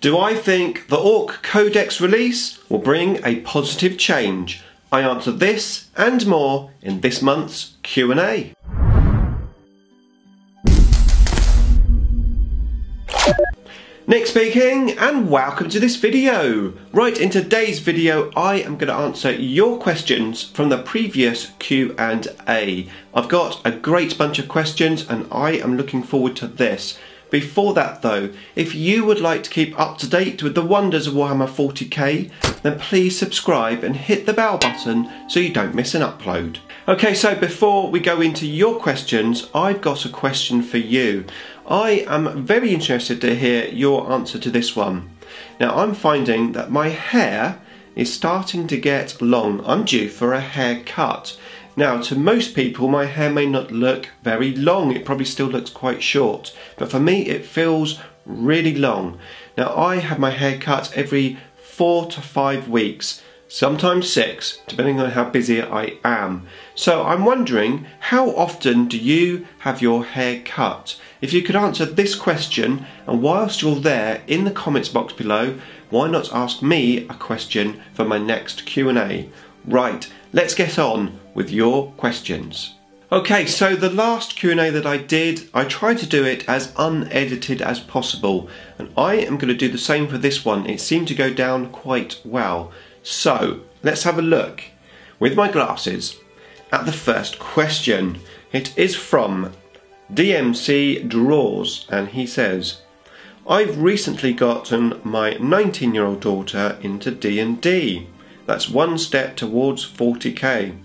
Do I think the Ork Codex release will bring a positive change? I answer this and more in this month's Q&A. Nick speaking, and welcome to this video. Right, in today's video I am going to answer your questions from the previous Q&A. I've got a great bunch of questions and I am looking forward to this. Before that though, if you would like to keep up to date with the Wonders of Warhammer 40k, then please subscribe and hit the bell button so you don't miss an upload. Okay, so before we go into your questions, I've got a question for you. I am very interested to hear your answer to this one. Now, I'm finding that my hair is starting to get long. I'm due for a haircut. Now, to most people, my hair may not look very long. It probably still looks quite short. But for me, it feels really long. Now, I have my hair cut every 4 to 5 weeks, sometimes 6, depending on how busy I am. So I'm wondering, how often do you have your hair cut? If you could answer this question, and whilst you're there in the comments box below, why not ask me a question for my next Q&A? Right, let's get on with your questions. Okay, so the last Q&A that I did, I tried to do it as unedited as possible, and I am going to do the same for this one. It seemed to go down quite well. So, let's have a look with my glasses at the first question. It is from dmcdraws, and he says, I've recently gotten my 19-year-old daughter into D&D. That's one step towards 40k.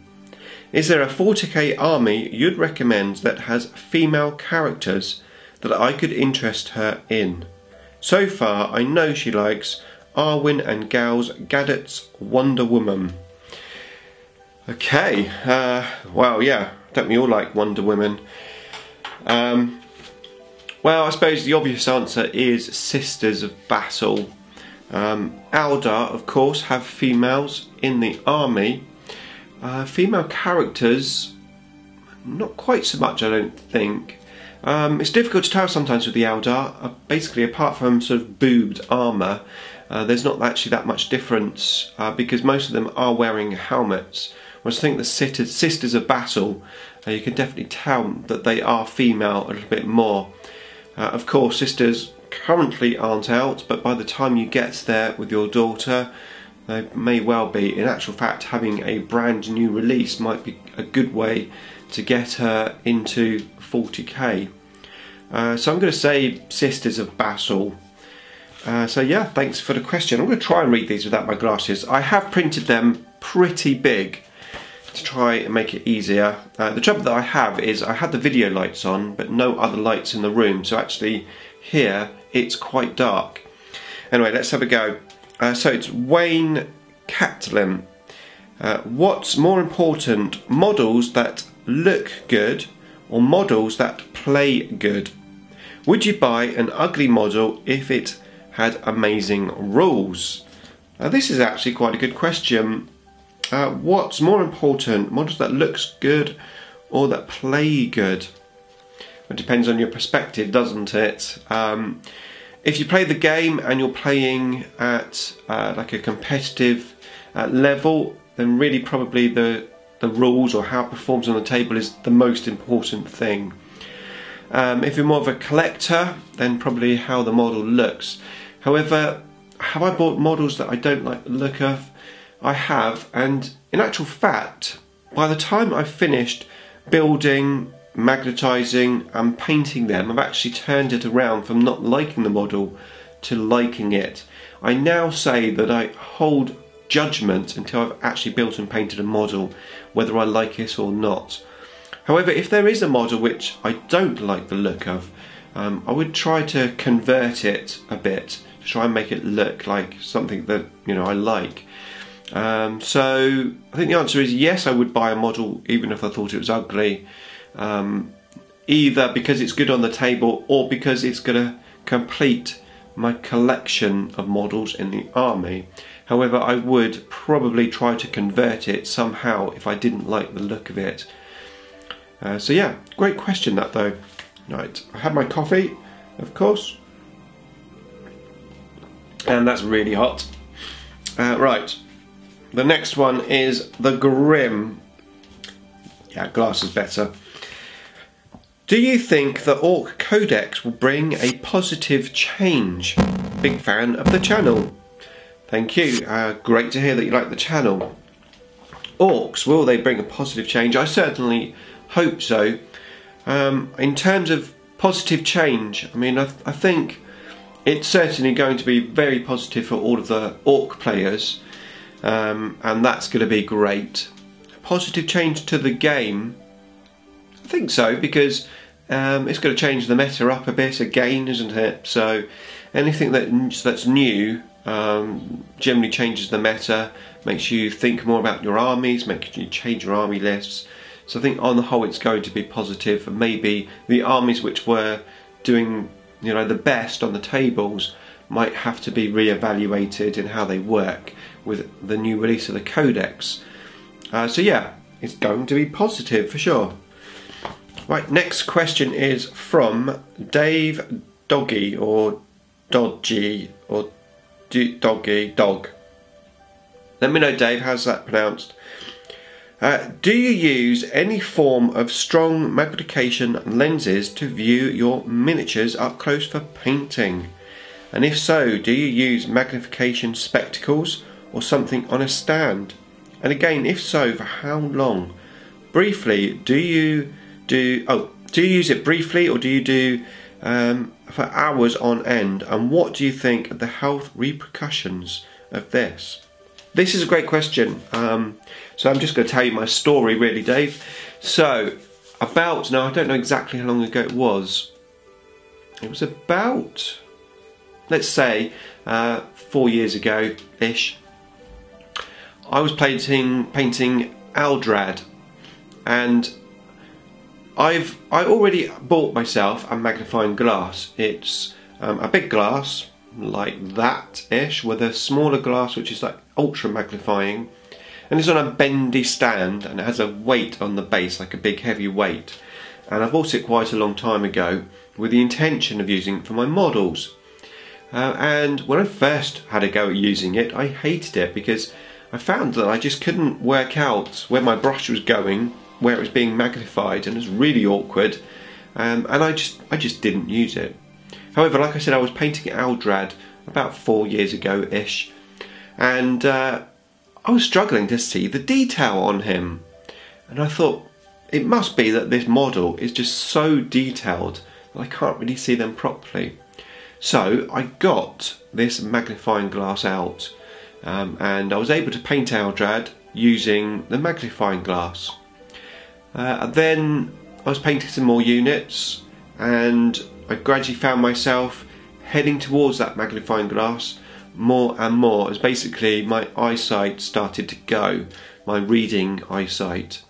Is there a 40k army you'd recommend that has female characters that I could interest her in? So far, I know she likes Arwen and Gal's Gadget's Wonder Woman. Okay, well, yeah, don't we all like Wonder Woman? Well, I suppose the obvious answer is Sisters of Battle. Eldar, of course, have females in the army. Female characters, not quite so much, I don't think. It's difficult to tell sometimes with the Eldar. Basically, apart from sort of boobed armour, there's not actually that much difference because most of them are wearing helmets. Whereas I think the Sisters of Battle, you can definitely tell that they are female a little bit more. Of course, Sisters currently aren't out, but by the time you get there with your daughter, they may well be. In actual fact, having a brand new release might be a good way to get her into 40k. So I'm going to say Sisters of Battle. So yeah, thanks for the question. I'm going to try and read these without my glasses. I have printed them pretty big to try and make it easier. The trouble that I have is I had the video lights on but no other lights in the room, so actually here it's quite dark. Anyway, let's have a go. So it's Wayne Catlin. What's more important, models that look good or models that play good? Would you buy an ugly model if it had amazing rules? This is actually quite a good question. What's more important, models that looks good or that play good? It depends on your perspective, doesn't it? If you play the game and you're playing at like a competitive level, then really probably the rules or how it performs on the table is the most important thing. If you're more of a collector, then probably how the model looks. However, have I bought models that I don't like the look of? I have, and in actual fact, by the time I've finished building, magnetising and painting them, I've actually turned it around from not liking the model to liking it. I now say that I hold judgment until I've actually built and painted a model, whether I like it or not. However, if there is a model which I don't like the look of, I would try to convert it a bit to try and make it look like something that, you know, I like. So I think the answer is yes, I would buy a model even if I thought it was ugly, either because it's good on the table or because it's going to complete my collection of models in the army. However, I would probably try to convert it somehow if I didn't like the look of it. So yeah, great question that though. Right, I had my coffee, of course. and that's really hot. Right, the next one is the Grimm. Yeah, glass is better. Do you think the Ork Codex will bring a positive change? Big fan of the channel. Thank you. Great to hear that you like the channel. Orcs, will they bring a positive change? I certainly hope so. In terms of positive change, I mean, I think it's certainly going to be very positive for all of the Orc players, and that's going to be great. Positive change to the game, I think so, because it's going to change the meta up a bit again, isn't it? So anything that's new generally changes the meta, makes you think more about your armies, makes you change your army lists. So I think on the whole it's going to be positive, and maybe the armies which were doing, you know, the best on the tables might have to be re-evaluated in how they work with the new release of the Codex. So yeah, it's going to be positive for sure. Right, next question is from Dave Dogge, or Dodgy, or Dogge, Dog. Let me know, Dave, how's that pronounced? Do you use any form of strong magnification lenses to view your miniatures up close for painting? And if so, do you use magnification spectacles or something on a stand? And again, if so, for how long? Briefly, do you use it briefly, or do you do for hours on end? And what do you think of the health repercussions of this? This is a great question. So I'm just going to tell you my story, really, Dave. So now I don't know exactly how long ago it was. It was about, let's say, 4 years ago-ish. I was painting Aldrad, and I already bought myself a magnifying glass. It's a big glass like that-ish, with a smaller glass which is like ultra magnifying, and it's on a bendy stand, and it has a weight on the base, like a big heavy weight. And I bought it quite a long time ago with the intention of using it for my models. And when I first had a go at using it, I hated it because I found that I just couldn't work out where my brush was going, where it was being magnified, and it was really awkward. And I just didn't use it. However, like I said, I was painting Aldrad about 4 years ago-ish, and I was struggling to see the detail on him. And I thought, it must be that this model is just so detailed that I can't really see them properly. So I got this magnifying glass out, and I was able to paint Aldrad using the magnifying glass. Then I was painting some more units, and I gradually found myself heading towards that magnifying glass more and more, as basically my eyesight started to go, my reading eyesight.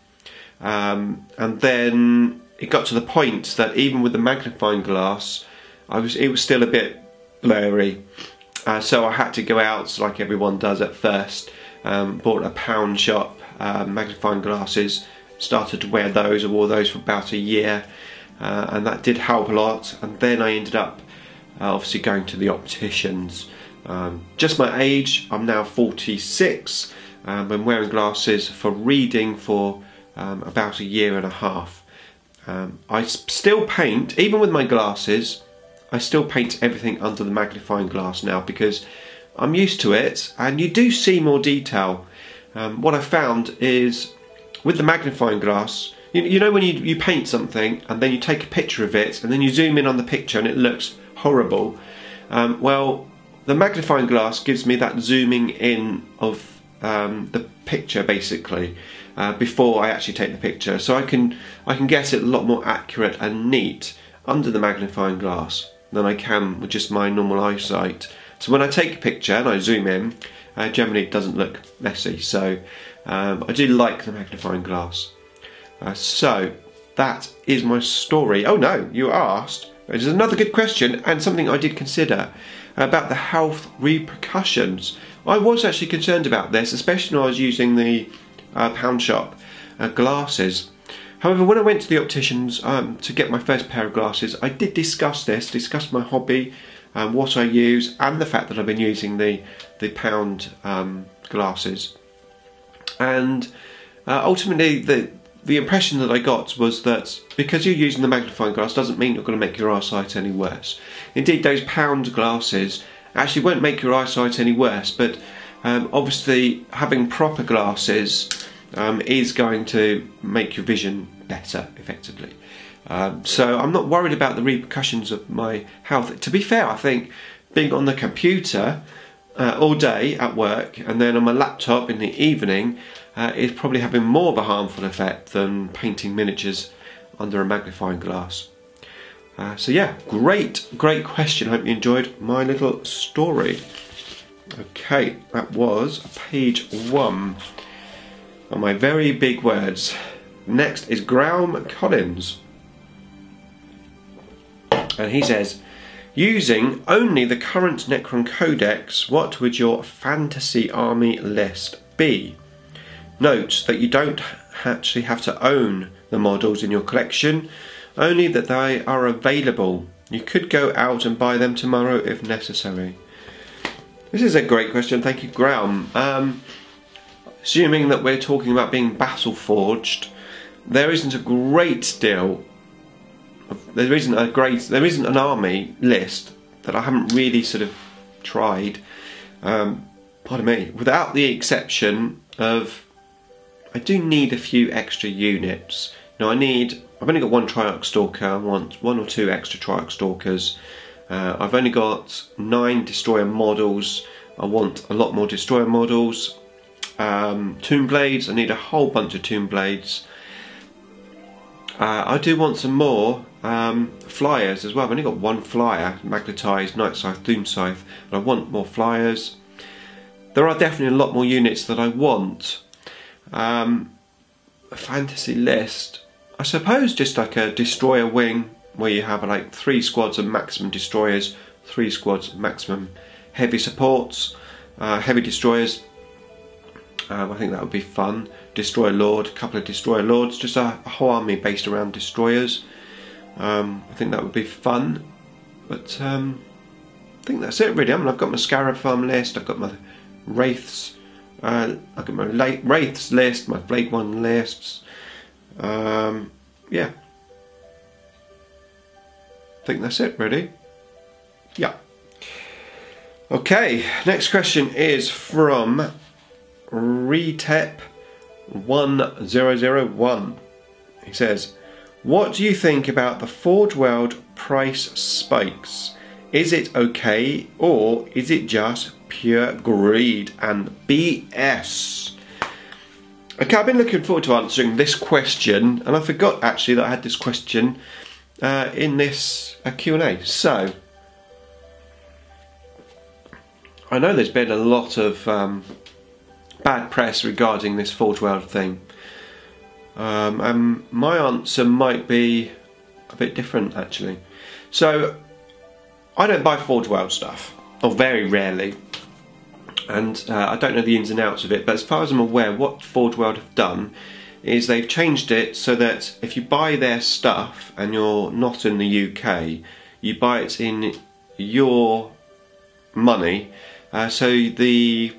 And then it got to the point that even with the magnifying glass, it was still a bit blurry. So I had to go out, like everyone does at first. Bought a pound shop magnifying glasses, started to wear those. I wore those for about a year, and that did help a lot. And then I ended up obviously going to the opticians. Just my age, I'm now 46. Been wearing glasses for reading for about a year and a half. I still paint, even with my glasses, I still paint everything under the magnifying glass now because I'm used to it, and you do see more detail. What I found is with the magnifying glass, you know when you paint something and then you take a picture of it and then you zoom in on the picture and it looks horrible. Well, the magnifying glass gives me that zooming in of the picture basically before I actually take the picture, so I can get it a lot more accurate and neat under the magnifying glass than I can with just my normal eyesight. So when I take a picture and I zoom in, generally it doesn't look messy. So I do like the magnifying glass. So that is my story. Oh no, you asked. There's another good question, and something I did consider about the health repercussions. I was actually concerned about this, especially when I was using the pound shop glasses. However, when I went to the opticians to get my first pair of glasses, I did discuss my hobby what I use, and the fact that I've been using the pound glasses. And ultimately the impression that I got was that because you're using the magnifying glass doesn't mean you're going to make your eyesight any worse. Indeed, those pound glasses actually won't make your eyesight any worse, but obviously having proper glasses is going to make your vision better, effectively. So I'm not worried about the repercussions of my health. To be fair, I think being on the computer all day at work and then on my laptop in the evening is probably having more of a harmful effect than painting miniatures under a magnifying glass. So yeah, great question. I hope you enjoyed my little story. Okay, that was page 1 of my very big words. Next is Graeme Collins. And he says, using only the current Necron Codex, what would your fantasy army list be? Note that you don't actually have to own the models in your collection, only that they are available. You could go out and buy them tomorrow if necessary. This is a great question, thank you, Graeme. Assuming that we're talking about being battle forged, there isn't a great deal. There isn't an army list that I haven't really sort of tried. Pardon me. Without the exception of, I do need a few extra units. Now I've only got 1 Triarch Stalker. I want 1 or 2 extra Triarch Stalkers. I've only got 9 Destroyer models. I want a lot more Destroyer models. Tomb Blades. I need a whole bunch of Tomb Blades. I do want some more flyers as well. I've only got 1 flyer, Magnetised, Night Scythe, Doom Scythe, but I want more flyers. There are definitely a lot more units that I want. A fantasy list, I suppose just like a destroyer wing where you have like 3 squads of maximum destroyers, 3 squads of maximum heavy supports, heavy destroyers. I think that would be fun. Destroyer Lord, a couple of Destroyer Lords, just a whole army based around destroyers. I think that would be fun. But I think that's it really. I mean, I've got my Scarab Farm list, I've got my Wraiths, I've got my Wraiths list, my Blade One lists. Yeah. I think that's it really. Yeah. Okay, next question is from Retep1001. He says, what do you think about the Forge World price spikes? Is it okay or is it just pure greed and BS? Okay, I've been looking forward to answering this question, and I forgot actually that I had this question in this Q&A. So I know there's been a lot of bad press regarding this Forge World thing, and my answer might be a bit different actually. So I don't buy Forge World stuff, or very rarely, and I don't know the ins and outs of it, but as far as I'm aware, what Forge World have done is they've changed it so that if you buy their stuff and you're not in the UK, you buy it in your money, so the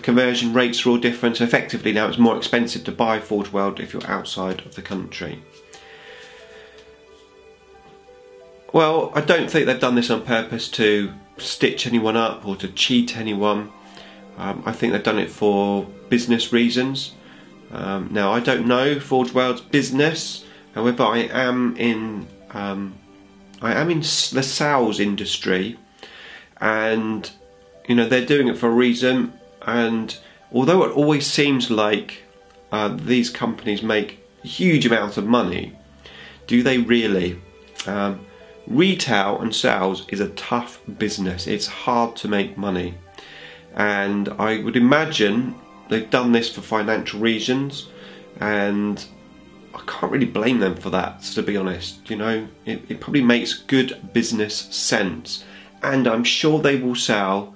conversion rates are all different. So effectively now it's more expensive to buy Forge World if you're outside of the country. Well, I don't think they've done this on purpose to stitch anyone up or to cheat anyone. I think they've done it for business reasons. Now I don't know Forge World's business, however I am in the sales industry, and you know they're doing it for a reason. And although it always seems like these companies make huge amounts of money, do they really? Retail and sales is a tough business. It's hard to make money, and I would imagine they've done this for financial reasons, and I can't really blame them for that, to be honest. You know, it probably makes good business sense, and I'm sure they will sell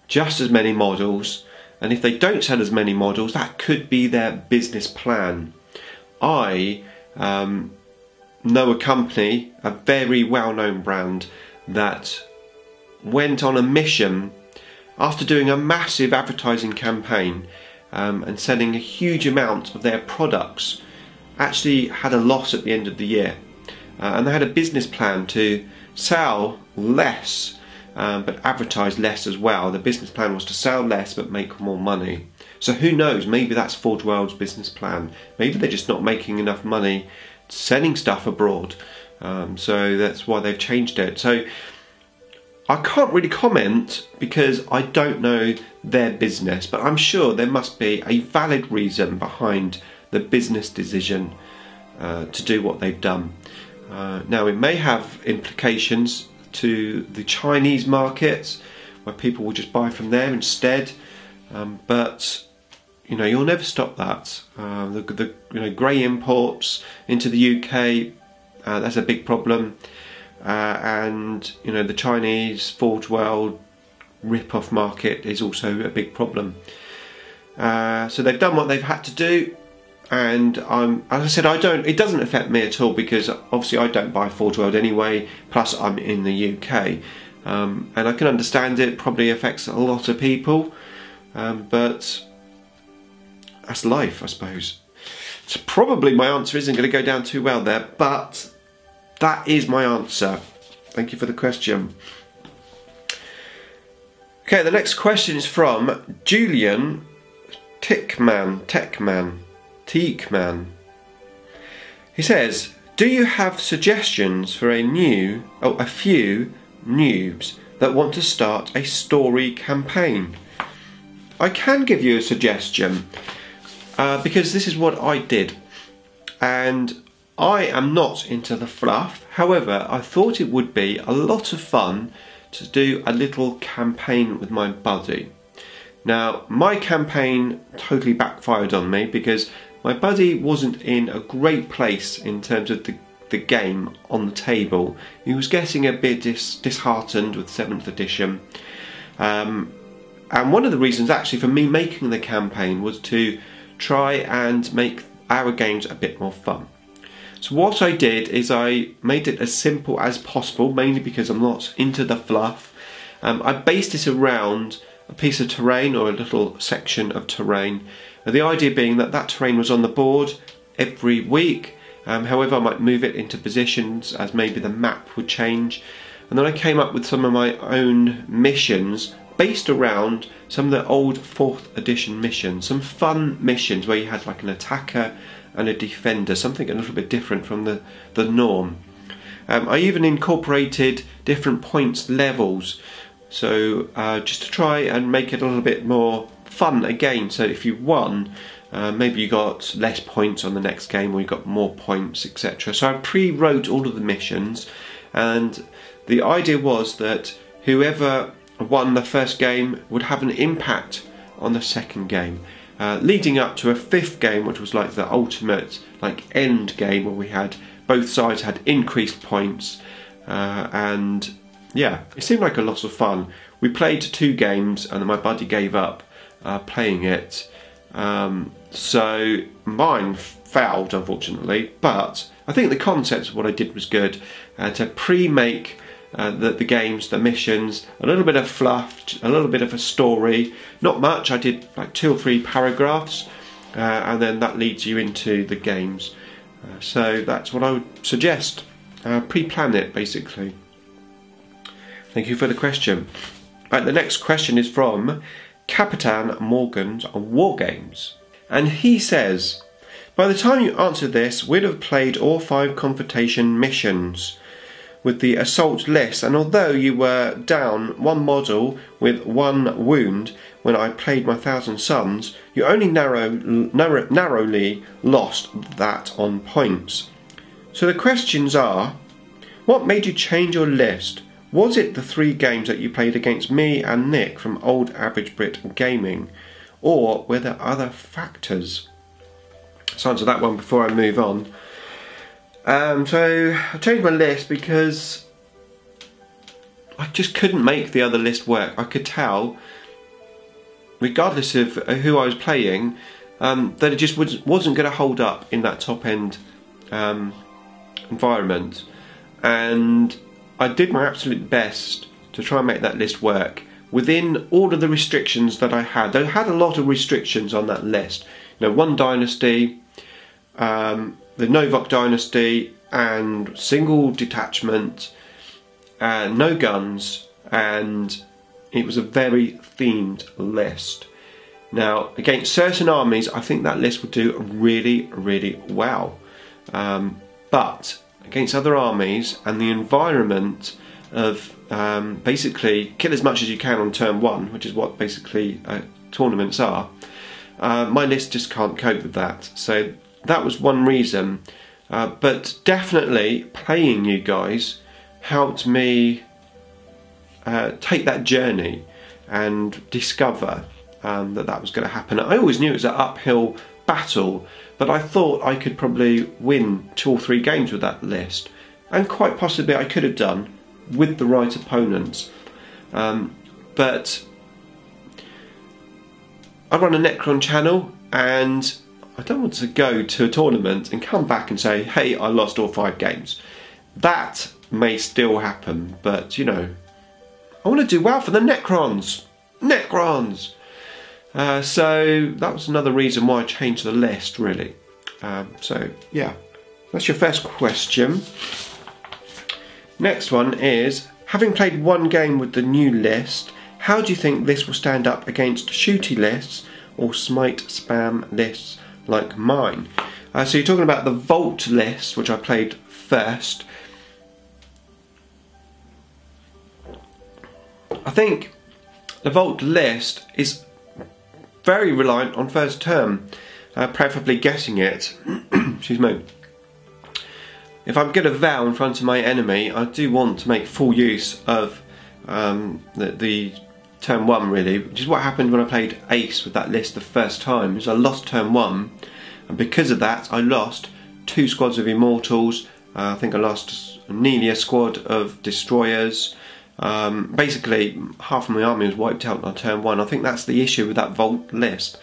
just as many models, and if they don't sell as many models, that could be their business plan. I know a company, a very well-known brand, that went on a mission after doing a massive advertising campaign and selling a huge amount of their products. Actually had a loss at the end of the year, and they had a business plan to sell less but advertise less as well. The business plan was to sell less but make more money. So who knows, maybe that's Forge World's business plan. Maybe they're just not making enough money selling stuff abroad, so that's why they've changed it. So I can't really comment because I don't know their business, but I'm sure there must be a valid reason behind the business decision to do what they've done. Now it may have implications to the Chinese market where people will just buy from there instead, but you know, you'll never stop that. The grey imports into the UK, that's a big problem, and you know, the Chinese Forge World rip-off market is also a big problem. So they've done what they've had to do, and as I said, it doesn't affect me at all because obviously I don't buy Forge World anyway, plus I'm in the UK, and I can understand it probably affects a lot of people, but that's life, I suppose. So probably my answer isn't going to go down too well there, but that is my answer. Thank you for the question. Okay, the next question is from Julian Teichmann. He says, do you have suggestions for a few noobs that want to start a story campaign? I can give you a suggestion because this is what I did, and I am not into the fluff. However, I thought it would be a lot of fun to do a little campaign with my buddy. Now, my campaign totally backfired on me because my buddy wasn't in a great place in terms of the game on the table. He was getting a bit disheartened with 7th edition. And one of the reasons actually for me making the campaign was to try and make our games a bit more fun. So what I did is I made it as simple as possible, mainly because I'm not into the fluff. I based it around a piece of terrain or a little section of terrain. The idea being that that terrain was on the board every week. However, I might move it into positions as maybe the map would change. And then I came up with some of my own missions based around some of the old 4th edition missions. Some fun missions where you had like an attacker and a defender, something a little bit different from the norm. I even incorporated different points levels, so just to try and make it a little bit more fun again. So if you won, maybe you got less points on the next game, or you got more points, etc. So I pre-wrote all of the missions, and the idea was that whoever won the first game would have an impact on the second game, leading up to a 5th game, which was like the ultimate end game, where we had both sides had increased points, and yeah, it seemed like a lot of fun. We played 2 games and then my buddy gave up playing it, so mine failed unfortunately, but I think the concept of what I did was good, to pre-make the games, the missions, a little bit of fluff, a little bit of a story, not much. I did like 2 or 3 paragraphs, and then that leads you into the games. So that's what I would suggest. Pre-plan it basically. Thank you for the question. Right, the next question is from Capatan Morgan's Wargames, and he says, by the time you answer this, we'd have played all 5 confrontation missions with the assault list, and although you were down 1 model with 1 wound when I played my 1,000 Suns, you only narrowly lost that on points. So the questions are, what made you change your list? Was it the 3 games that you played against me and Nick from Old Average Brit Gaming, or were there other factors? Let's answer that one before I move on. So I changed my list because I just couldn't make the other list work. I could tell, regardless of who I was playing, that it just wasn't going to hold up in that top end environment, and I did my absolute best to try and make that list work within all of the restrictions that I had. I had a lot of restrictions on that list. You know, one dynasty, the Novok dynasty, and single detachment, no guns, and it was a very themed list. Now, against certain armies, I think that list would do really, really well. But against other armies and the environment of basically kill as much as you can on turn 1, which is what basically tournaments are, my list just can't cope with that. So that was one reason. But definitely playing you guys helped me take that journey and discover that was going to happen. I always knew it was an uphill battle, but I thought I could probably win 2 or 3 games with that list, and quite possibly I could have done with the right opponents. But I run a Necron channel, and I don't want to go to a tournament and come back and say, hey, I lost all 5 games. That may still happen, but you know, I want to do well for the Necrons. Necrons! So that was another reason why I changed the list, really. So yeah, that's your first question. Next one is, having played 1 game with the new list, how do you think this will stand up against shooty lists or smite spam lists like mine? So you're talking about the Vault list, which I played first. I think the Vault list is very reliant on first turn, preferably guessing it. Excuse me. If I'm going to vow in front of my enemy, I do want to make full use of the turn 1, really, which is what happened when I played Ace with that list the first time. Is I lost turn 1, and because of that I lost 2 squads of Immortals. I think I lost nearly a squad of Destroyers. Basically half of my army was wiped out on turn 1. I think that's the issue with that Vault list.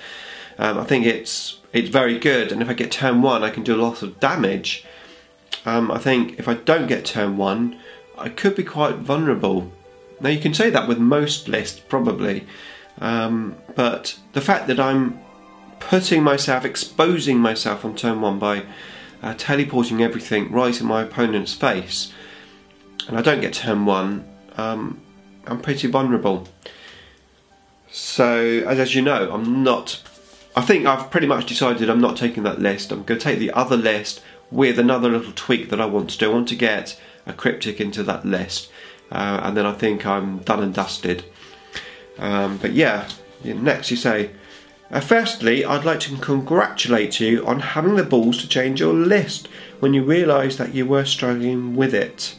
I think it's very good, and if I get turn 1 I can do a lot of damage. I think if I don't get turn 1 I could be quite vulnerable. Now you can say that with most lists probably, but the fact that I'm putting myself, exposing myself on turn 1 by teleporting everything right in my opponent's face, and I don't get turn 1, I'm pretty vulnerable. So as you know, I think I've pretty much decided I'm not taking that list. I'm going to take the other list with another little tweak that I want to do. I want to get a cryptic into that list, and then I think I'm done and dusted. But yeah, next you say, firstly, I'd like to congratulate you on having the balls to change your list when you realised that you were struggling with it.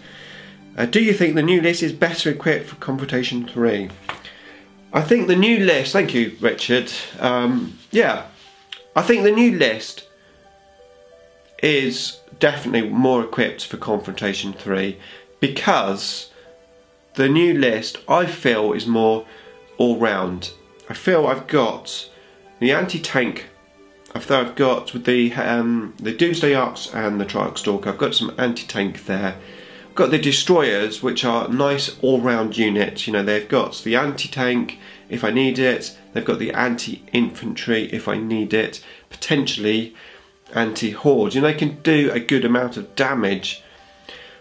Do you think the new list is better equipped for Confrontation 3? I think the new list, thank you Richard, yeah, I think the new list is definitely more equipped for Confrontation 3, because the new list I feel is more all round. I feel I've got the anti-tank, I've got with the Doomsday Arcs and the Triarch Stalker, I've got some anti-tank there. I've got the Destroyers, which are nice all-round units. You know, they've got the anti-tank if I need it, they've got the anti-infantry if I need it, potentially anti-horde. You know, they can do a good amount of damage.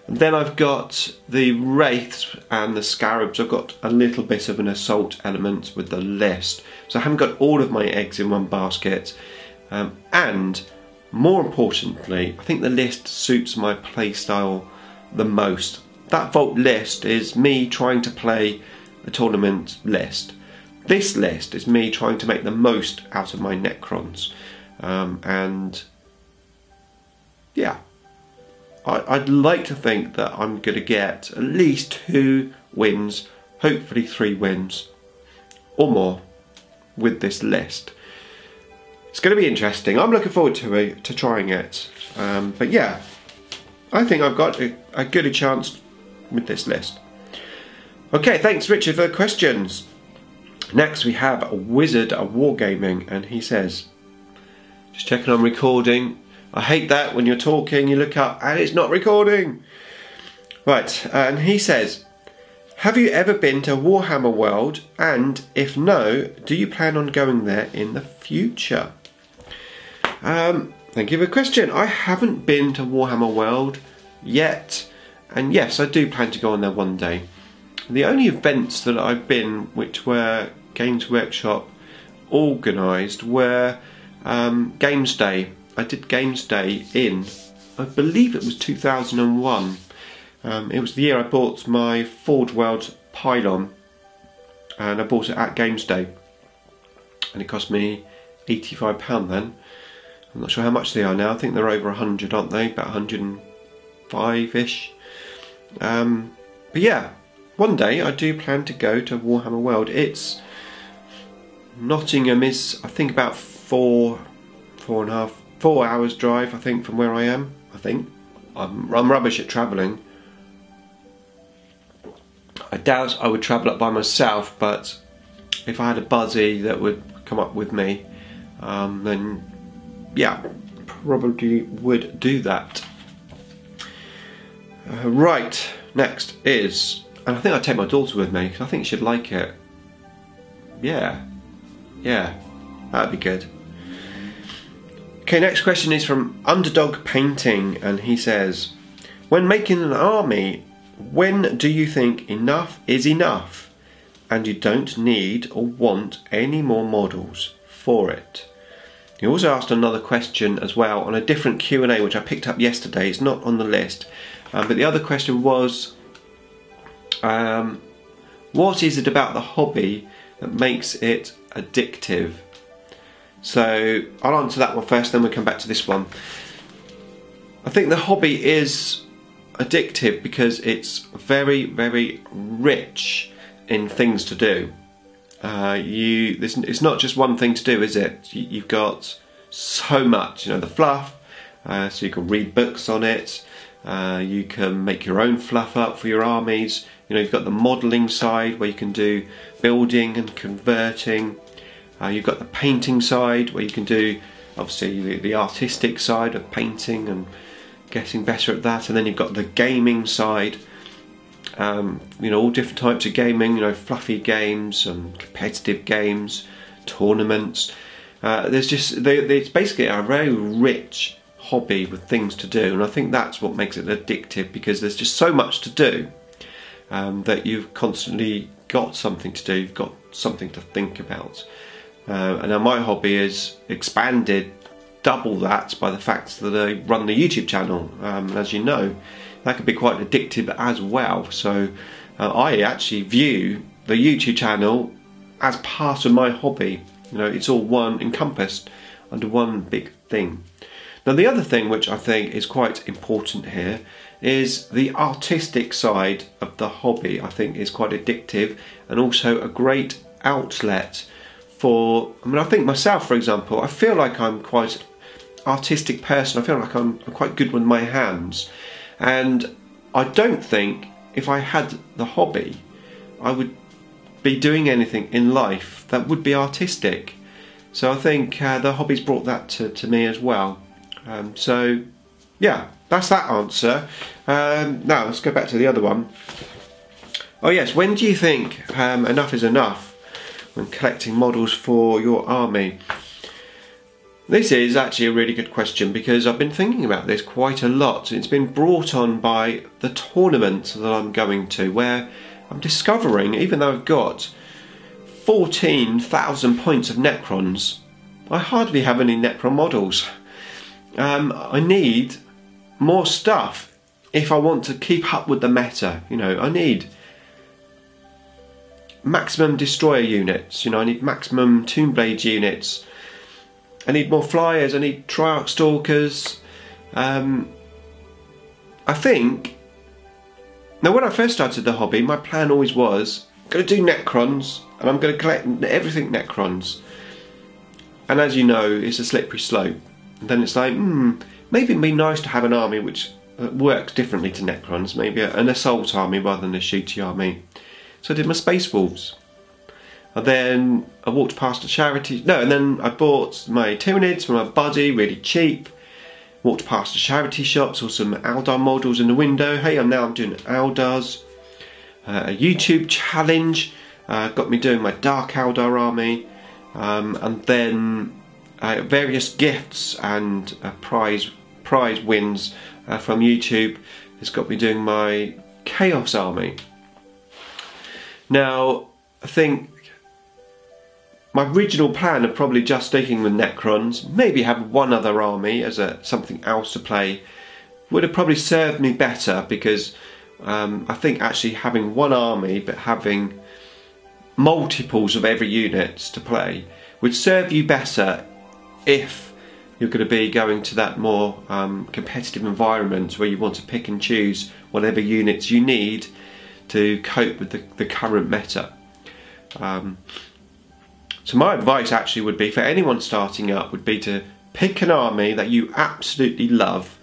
And then I've got the Wraiths and the Scarabs. I've got a little bit of an assault element with the list, so I haven't got all of my eggs in one basket. And more importantly, I think the list suits my playstyle the most. That Vault list is me trying to play a tournament list. This list is me trying to make the most out of my Necrons. And yeah, I'd like to think that I'm going to get at least 2 wins, hopefully 3 wins or more with this list. It's going to be interesting. I'm looking forward to trying it. But yeah, I think I've got a good chance with this list. Okay, thanks Richard for the questions. Next we have Wizzard Wargaming, and he says, just checking I'm recording. I hate that when you're talking, you look up and it's not recording. Right, and he says, Have you ever been to Warhammer World, and if no, do you plan on going there in the future? Thank you for the question. I haven't been to Warhammer World yet, and yes, I do plan to go on there one day. The only events that I've been which were Games Workshop organised were Games Day. I did Games Day in, I believe it was 2001. It was the year I bought my Forge World pylon, and I bought it at Games Day, and it cost me £85 then. I'm not sure how much they are now. I think they're over 100, aren't they? About 105-ish. But yeah, one day I do plan to go to Warhammer World. It's Nottingham is, I think, about 4 hours drive, I think, from where I am. I think I'm rubbish at travelling. I doubt I would travel up by myself, but if I had a buddy that would come up with me, then yeah, probably would do that. Right, next is, and I think I'd take my daughter with me because I think she'd like it. Yeah, that'd be good. Okay, next question is from Underdog Painting, and he says, when making an army, when do you think enough is enough and you don't need or want any more models for it? He also asked another question as well on a different Q&A which I picked up yesterday. It's not on the list, but the other question was, what is it about the hobby that makes it addictive? So I'll answer that one first, then we'll come back to this one. I think the hobby is addictive because it's very, very rich in things to do. It's not just one thing to do, is it? You've got so much, the fluff, so you can read books on it, you can make your own fluff up for your armies, you've got the modelling side where you can do building and converting, you've got the painting side where you can do obviously the artistic side of painting and getting better at that, and then you've got the gaming side, all different types of gaming, fluffy games and competitive games, tournaments. It's basically a very rich hobby with things to do, and I think that's what makes it addictive, because there's just so much to do that you've constantly got something to do, you've got something to think about. And now my hobby is expanded double that by the fact that I run the YouTube channel, and as you know, that can be quite addictive as well. So I actually view the YouTube channel as part of my hobby. It's all one, encompassed under one big thing. Now the other thing which I think is quite important here is the artistic side of the hobby. I think is quite addictive and also a great outlet for, I think myself, for example, I feel like I'm quite artistic person. I feel like I'm quite good with my hands, and I don't think if I had the hobby I would be doing anything in life that would be artistic. So I think the hobby's brought that to me as well. So yeah, that's that answer. Now let's go back to the other one. Oh yes, when do you think enough is enough when collecting models for your army? This is actually a really good question, because I've been thinking about this quite a lot. It's been brought on by the tournament that I'm going to, where I'm discovering, even though I've got 14,000 points of Necrons, I hardly have any Necron models. I need more stuff if I want to keep up with the meta. I need maximum destroyer units, I need maximum Toonblade units, I need more flyers, I need Triarch Stalkers. I think, now when I first started the hobby, my plan always was, I'm going to do Necrons, and I'm going to collect everything Necrons. And as you know, it's a slippery slope. And then it's like, maybe it'd be nice to have an army which works differently to Necrons, maybe an assault army rather than a shooty army. So I did my Space Wolves. And then I walked past a charity, and then I bought my Tyranids from my buddy, really cheap. Walked past a charity shop, saw some Eldar models in the window. Hey, I'm doing Eldars. a YouTube challenge got me doing my Dark Eldar army, and then various gifts and prize wins from YouTube has got me doing my Chaos army. Now, I think my original plan of probably just sticking with Necrons, maybe have one other army as something else to play, would have probably served me better, because I think actually having one army but having multiples of every unit to play would serve you better if you're going to be going to that more competitive environment where you want to pick and choose whatever units you need to cope with the current meta. So my advice actually would be, for anyone starting up, would be to pick an army that you absolutely love,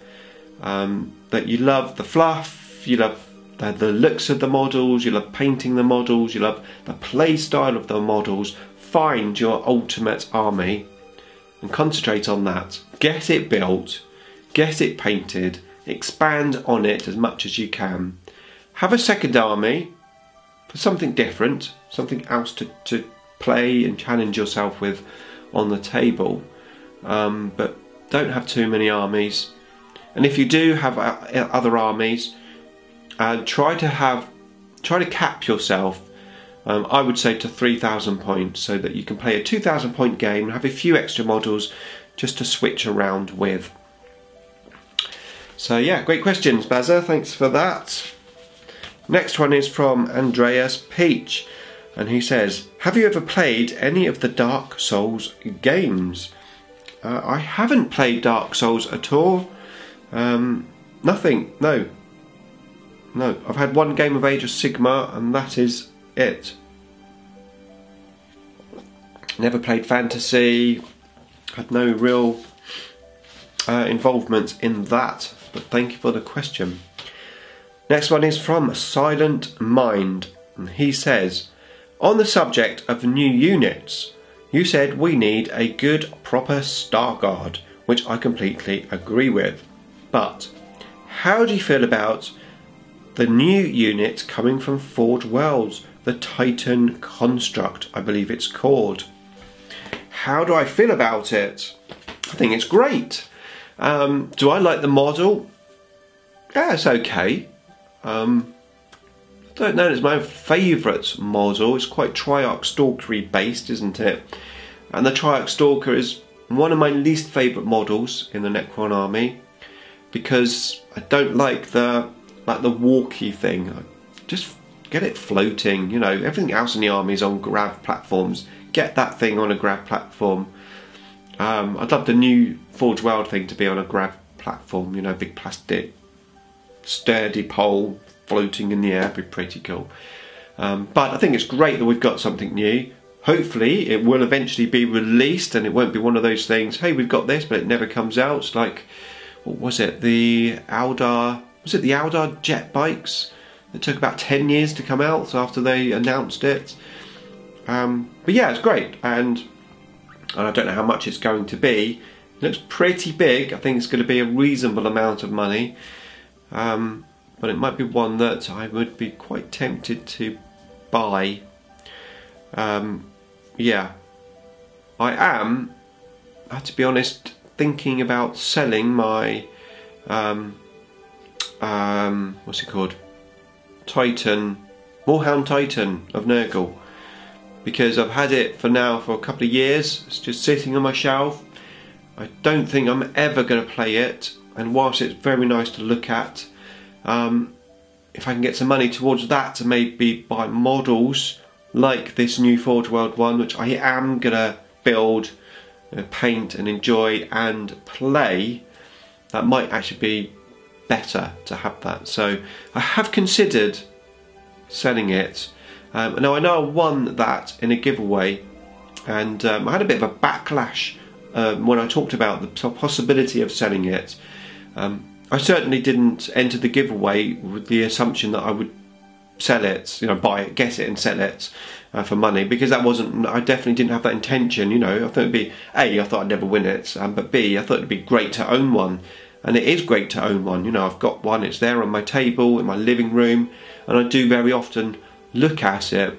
that you love the fluff, you love the looks of the models, you love painting the models, you love the play style of the models. Find your ultimate army and concentrate on that. Get it built, get it painted, expand on it as much as you can. Have a second army for something different, something else to play and challenge yourself with on the table, but don't have too many armies. And if you do have other armies, try to cap yourself, I would say, to 3,000 points, so that you can play a 2,000 point game and have a few extra models just to switch around with. So yeah, great questions, Bazza, thanks for that. Next one is from AndreasPeahc, and he says, have you ever played any of the Dark Souls games? I haven't played Dark Souls at all. Nothing, no. No, I've had one game of Age of Sigmar and that is it. Never played fantasy, had no real involvement in that, but thank you for the question. Next one is from Silent Mind, and he says, on the subject of new units, you said we need a good proper Star Guard, which I completely agree with, but how do you feel about the new unit coming from Forge Worlds, the Titan Construct, I believe it's called? How do I feel about it? I think it's great. Do I like the model? Yeah, it's okay. I don't know, it's my favourite model. It's quite Triarch Stalkery based, isn't it? And the Triarch Stalker is one of my least favourite models in the Necron army, because I don't like the walkie thing. Just get it floating, you know. Everything else in the army is on grav platforms. Get that thing on a grav platform. I'd love the new Forge World thing to be on a grav platform, you know, big plastic sturdy pole floating in the air. Would be pretty cool. But I think it's great that we've got something new. Hopefully it will eventually be released and it won't be one of those things, hey, we've got this, but it never comes out. It's like, what was it, the Eldar, was it the Eldar jet bikes? It took about 10 years to come out after they announced it. But yeah, it's great, and I don't know how much it's going to be. It looks pretty big. I think it's going to be a reasonable amount of money, but it might be one that I would be quite tempted to buy. Yeah, I am, to be honest, thinking about selling my what's it called, Titan, Warhound Titan of Nurgle, because I've had it for a couple of years. It's just sitting on my shelf. I don't think I'm ever going to play it, and whilst it's very nice to look at, if I can get some money towards that to maybe buy models like this new Forge World one, which I am going to build, paint and enjoy and play, that might actually be better to have that. So I have considered selling it. Now I know I won that in a giveaway, and I had a bit of a backlash when I talked about the possibility of selling it. I certainly didn't enter the giveaway with the assumption that I would sell it, you know, buy it, get it and sell it for money, because that wasn't, I definitely didn't have that intention, you know. I thought it'd be, A, I thought I'd never win it, but B, I thought it'd be great to own one. and it is great to own one. You know, I've got one, it's there on my table in my living room, and I do very often look at it.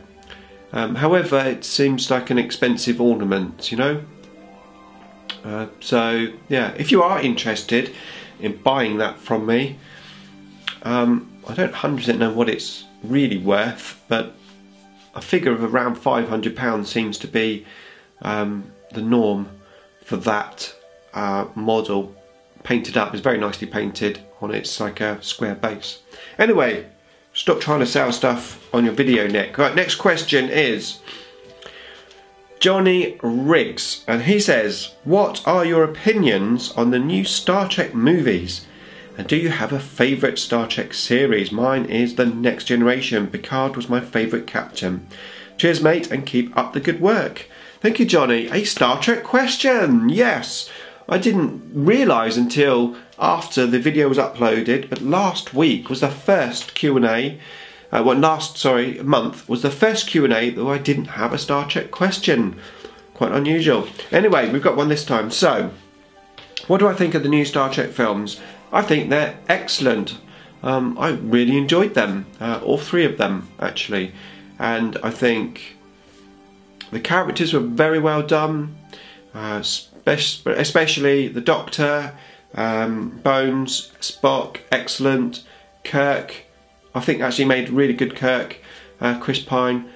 However, it seems like an expensive ornament, you know. So yeah, if you are interested in buying that from me, I don't 100% know what it's really worth, but a figure of around £500 seems to be the norm for that model. Painted up, it's very nicely painted on its like a square base. Anyway, stop trying to sell stuff on your video, Nick. Right, next question is Jonny Wrigs, and he says, what are your opinions on the new Star Trek movies? And do you have a favourite Star Trek series? Mine is The Next Generation. Picard was my favourite captain. Cheers, mate, and keep up the good work. Thank you, Johnny. A Star Trek question. Yes. I didn't realise until after the video was uploaded, but last week was the first Q&A. Month was the first Q&A that I didn't have a Star Trek question. Quite unusual. Anyway, we've got one this time. So, what do I think of the new Star Trek films? I think they're excellent. I really enjoyed them, all three of them actually, and I think the characters were very well done, especially the Doctor, Bones, Spock, excellent. Kirk, I think actually made really good Kirk, Chris Pine.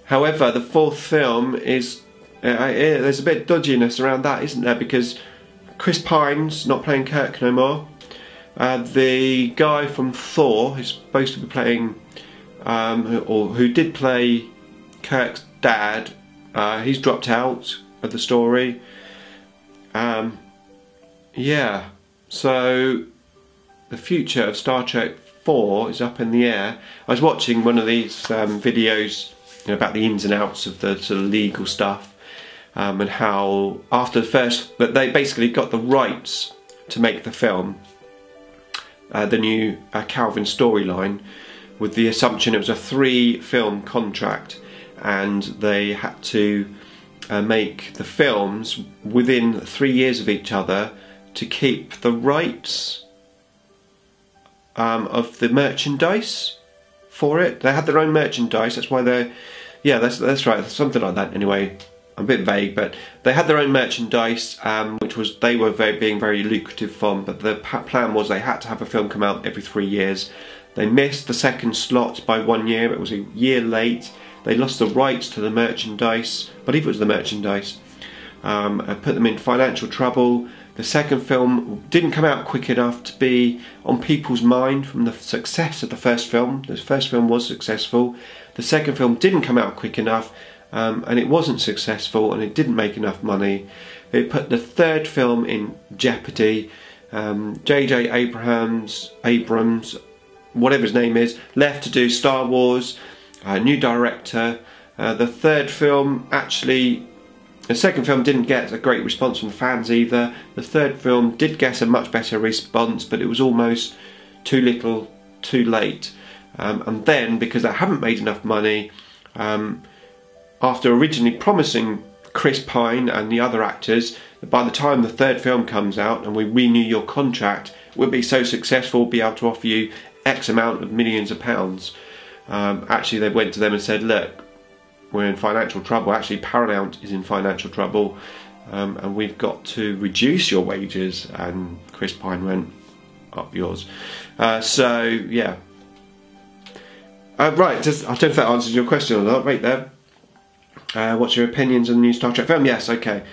However, the fourth film is there's a bit of dodginess around that, isn't there? Because Chris Pine's not playing Kirk no more. The guy from Thor, who's supposed to be playing, or who did play Kirk's dad, he's dropped out of the story. Yeah, so the future of Star Trek 4 is up in the air. I was watching one of these videos, you know, about the ins and outs of the sort of legal stuff, and how after the first, but they basically got the rights to make the film, the new Calvin storyline, with the assumption it was a 3-film contract, and they had to make the films within 3 years of each other to keep the rights of the merchandise for it. They had their own merchandise, that's why they're, yeah, that's right, something like that anyway. I'm a bit vague, but they had their own merchandise, which was they were being very lucrative from, but the plan was they had to have a film come out every 3 years. They missed the second slot by 1 year, it was a year late. They lost the rights to the merchandise, I believe it was the merchandise. It put them in financial trouble. The second film didn't come out quick enough to be on people's mind from the success of the first film. The first film was successful. The second film didn't come out quick enough, and it wasn't successful, and it didn't make enough money. It put the third film in jeopardy. J.J. Abrams, whatever his name is, left to do Star Wars, new director. The third film actually, the second film didn't get a great response from fans either. The third film did get a much better response, but it was almost too little, too late. And then, because they haven't made enough money, after originally promising Chris Pine and the other actors that by the time the third film comes out and we renew your contract, we'll be so successful, we'll be able to offer you X amount of millions of pounds. Actually, they went to them and said, look, we're in financial trouble. Actually, Paramount is in financial trouble, and we've got to reduce your wages. And Chris Pine went, up yours. So, yeah. Right, I don't know if that answers your question or not. Right there. What's your opinions on the new Star Trek film? Yes, okay.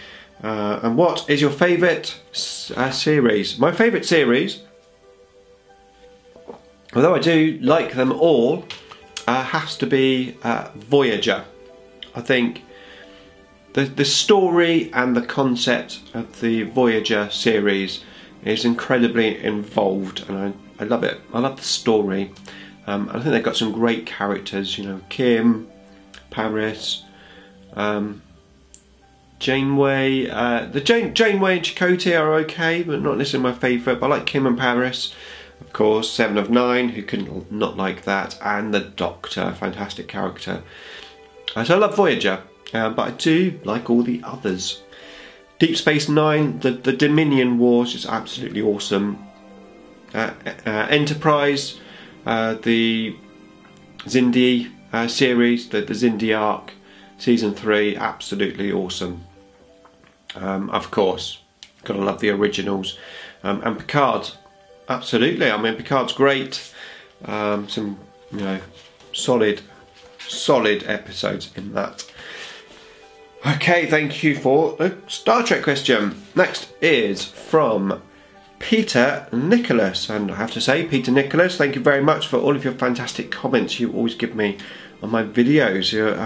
And what is your favourite series? My favourite series, although I do like them all, has to be Voyager. I think the story and the concept of the Voyager series is incredibly involved, and I love it. I love the story. I think they've got some great characters, you know, Kim, Paris, Janeway. Janeway and Chakotay are okay, but not necessarily my favourite. But I like Kim and Paris, of course. 7 of 9, who couldn't not like that, and the Doctor, fantastic character. So I love Voyager, but I do like all the others. Deep Space Nine, the Dominion Wars is absolutely awesome. Enterprise, the Xindi series, the Xindi arc, Season 3, absolutely awesome. Of course, gotta love the originals. And Picard, absolutely. I mean, Picard's great. Some, you know, solid episodes in that. Okay, thank you for the Star Trek question. Next is from Peter Nicholas, and I have to say, Peter Nicholas, thank you very much for all of your fantastic comments you always give me on my videos. You're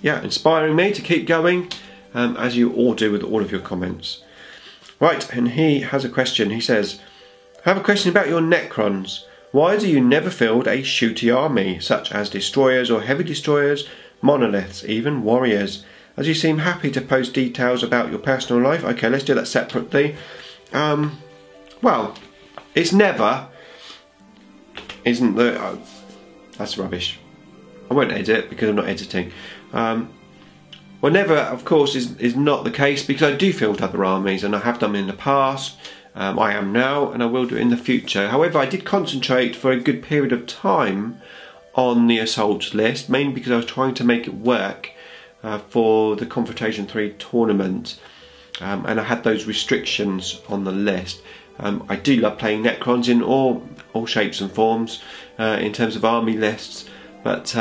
yeah, inspiring me to keep going, as you all do with all of your comments. Right, and he has a question. He says, I have a question about your Necrons. Why do you never field a shooty army, such as destroyers or heavy destroyers, monoliths, even warriors? As you seem happy to post details about your personal life. Okay, let's do that separately. Well, it's never, isn't the... Oh, that's rubbish. I won't edit because I'm not editing. Well, never, of course, is not the case, because I do field other armies, and I have done in the past. I am now, and I will do in the future. However, I did concentrate for a good period of time on the assault list, mainly because I was trying to make it work for the Confrontation 3 tournament, and I had those restrictions on the list. I do love playing Necrons in all shapes and forms in terms of army lists, but